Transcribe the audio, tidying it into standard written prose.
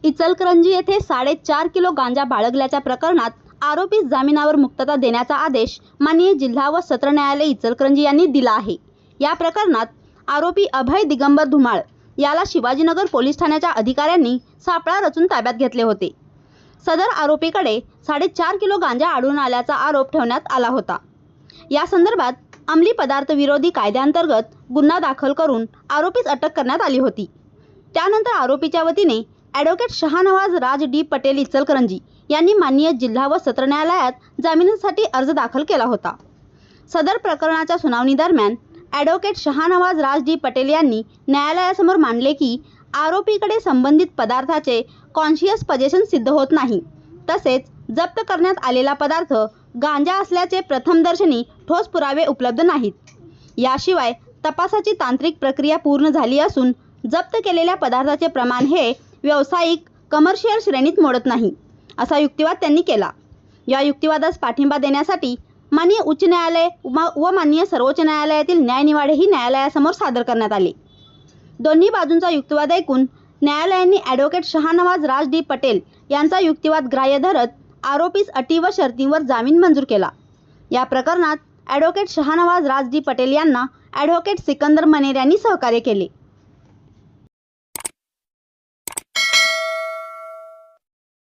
इचलकरंजी येथे 4.5 किलो गांजा बाळगल्याच्या प्रकरणात आरोपीस जामिनावर मुक्तता देण्याचा आदेश माननीय जिल्हा व सत्र न्यायालय इचलकरंजी यांनी दिला आहे। या प्रकरणात आरोपी अभय दिगंबर धुमाळ याला शिवाजीनगर पोलीस ठाण्याच्या अधिकाऱ्यांनी सापळा रचून ताब्यात घेतले होते। सदर आरोपीकडे 4.5 किलो गांजा आढळून आल्याचा आरोप ठेवण्यात आला होता। या संदर्भात अंमली पदार्थ विरोधी कायद्याअंतर्गत गुन्हा दाखल करून आरोपीस अटक करण्यात आली होती। त्यानंतर आरोपीच्या वतीने ॲडव्होकेट शहानवाज राज डी पटेल इचलकरंजी यांनी माननीय जिल्हा व सत्र न्यायालयात जामिनासाठी अर्ज दाखल केला होता। सदर प्रकरणाच्या सुनावणी दरम्यान ॲडव्होकेट शहानवाज राज डी पटेल यांनी न्यायालयासमोर मांडले की आरोपीकडे संबंधित पदार्थाचे कॉन्शियस पोजेशन सिद्ध होत नाही, तसेच जप्त करण्यात आलेला पदार्थ गांजा असल्याचे प्रथमदर्शनी ठोस पुरावे उपलब्ध नाहीत। याशिवाय तपासाची तांत्रिक प्रक्रिया पूर्ण झाली असून जप्त केलेल्या पदार्थाचे प्रमाण हे व्यावसायिक कमर्शियल श्रेणीत मोडत नाही, असा युक्तिवाद त्यांनी केला। या युक्तिवादास पाठिंबा देण्यासाठी माननीय उच्च न्यायालय व माननीय सर्वोच्च न्यायालयातील न्यायनिवाडेही न्यायालयासमोर सादर करण्यात आले। दोन्ही बाजूंचा युक्तिवाद ऐकून न्यायालयाने ॲडव्होकेट शहानवाज राज डी पटेल यांचा युक्तिवाद ग्राह्य धरत आरोपीस अटी व शर्तींवर जामीन मंजूर केला। या प्रकरणात ॲडव्होकेट शहानवाज राज डी पटेल यांना ॲडव्होकेट सिकंदर मनेर यांनी सहकार्य केले।